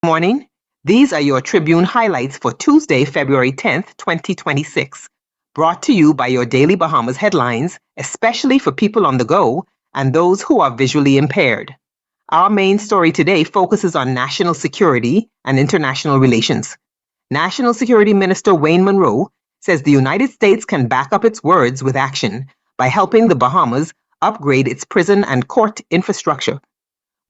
Morning. These are your Tribune highlights for Tuesday, February 10th, 2026. Brought to you by your Daily Bahamas headlines, especially for people on the go and those who are visually impaired. Our main story today focuses on national security and international relations. National Security Minister Wayne Monroe says the United States can back up its words with action by helping the Bahamas upgrade its prison and court infrastructure.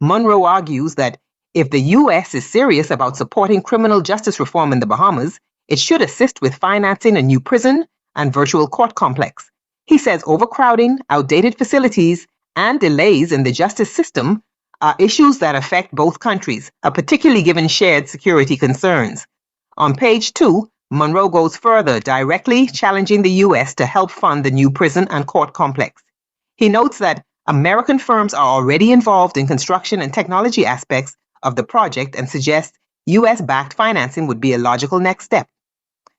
Monroe argues that if the U.S. is serious about supporting criminal justice reform in the Bahamas, it should assist with financing a new prison and virtual court complex. He says overcrowding, outdated facilities, and delays in the justice system are issues that affect both countries, particularly given shared security concerns. On page 2, Monroe goes further, directly challenging the U.S. to help fund the new prison and court complex. He notes that American firms are already involved in construction and technology aspects of the project and suggests U.S.-backed financing would be a logical next step.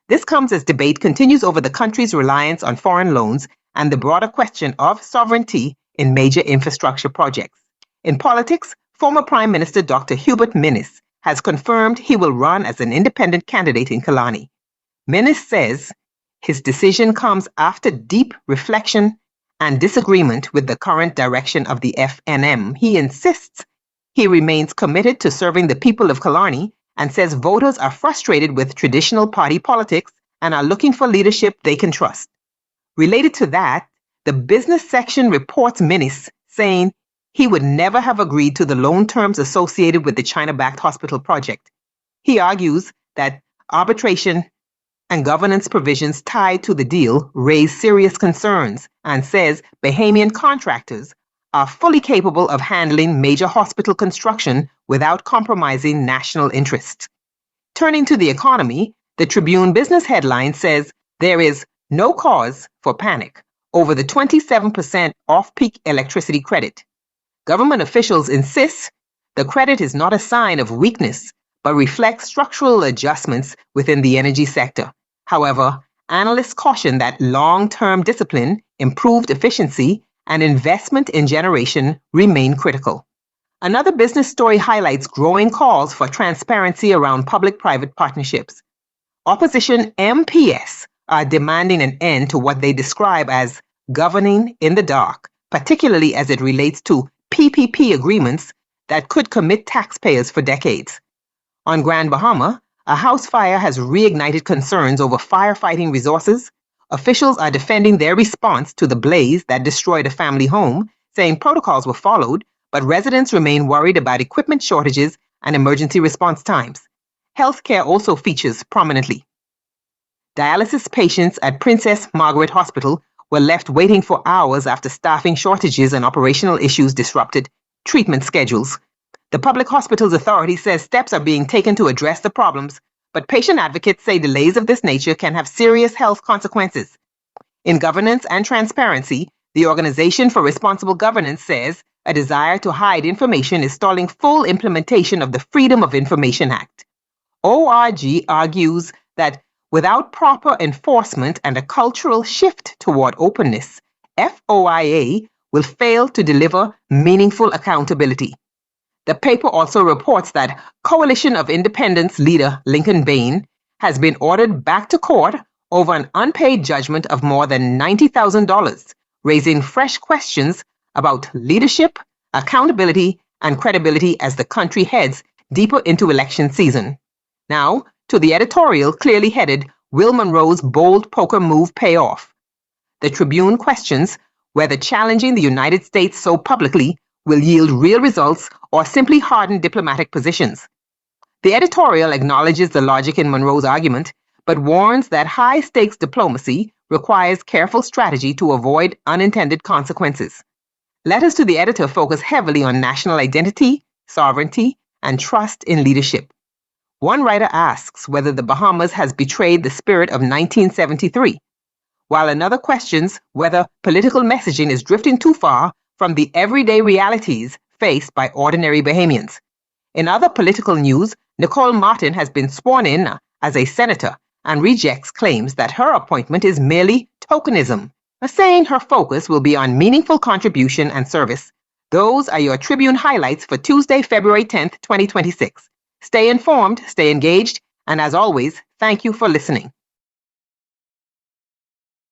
This comes as debate continues over the country's reliance on foreign loans and the broader question of sovereignty in major infrastructure projects. In politics, former Prime Minister Dr. Hubert Minnis has confirmed he will run as an independent candidate in Killarney. Minnis says his decision comes after deep reflection and disagreement with the current direction of the FNM. He insists he remains committed to serving the people of Killarney and says voters are frustrated with traditional party politics and are looking for leadership they can trust. Related to that, the business section reports Minnis saying he would never have agreed to the loan terms associated with the China-backed hospital project. He argues that arbitration and governance provisions tied to the deal raise serious concerns and says Bahamian contractors are fully capable of handling major hospital construction without compromising national interest. Turning to the economy, the Tribune business headline says there is no cause for panic over the 27% off-peak electricity credit. Government officials insist the credit is not a sign of weakness, but reflects structural adjustments within the energy sector. However, analysts caution that long-term discipline, improved efficiency, and investment in generation remain critical. Another business story highlights growing calls for transparency around public-private partnerships. Opposition MPS are demanding an end to what they describe as governing in the dark, particularly as it relates to PPP agreements that could commit taxpayers for decades. On Grand Bahama, a house fire has reignited concerns over firefighting resources. Officials are defending their response to the blaze that destroyed a family home, saying protocols were followed, but residents remain worried about equipment shortages and emergency response times. Healthcare also features prominently. Dialysis patients at Princess Margaret Hospital were left waiting for hours after staffing shortages and operational issues disrupted treatment schedules. The Public Hospitals Authority says steps are being taken to address the problems, but patient advocates say delays of this nature can have serious health consequences. In governance and transparency, the Organization for Responsible Governance says a desire to hide information is stalling full implementation of the Freedom of Information Act. ORG argues that without proper enforcement and a cultural shift toward openness, FOIA will fail to deliver meaningful accountability. The paper also reports that Coalition of Independence leader Lincoln Bain has been ordered back to court over an unpaid judgment of more than $90,000, raising fresh questions about leadership, accountability, and credibility as the country heads deeper into election season. Now, to the editorial clearly headed, Will Monroe's bold poker move pay off? The Tribune questions whether challenging the United States so publicly will yield real results or simply harden diplomatic positions. The editorial acknowledges the logic in Monroe's argument, but warns that high-stakes diplomacy requires careful strategy to avoid unintended consequences. Letters to the editor focus heavily on national identity, sovereignty, and trust in leadership. One writer asks whether the Bahamas has betrayed the spirit of 1973, while another questions whether political messaging is drifting too far from the everyday realities faced by ordinary Bahamians. In other political news, Nicole Martin has been sworn in as a senator and rejects claims that her appointment is merely tokenism, saying her focus will be on meaningful contribution and service. Those are your Tribune highlights for Tuesday, February 10th, 2026. Stay informed, stay engaged, and as always, thank you for listening.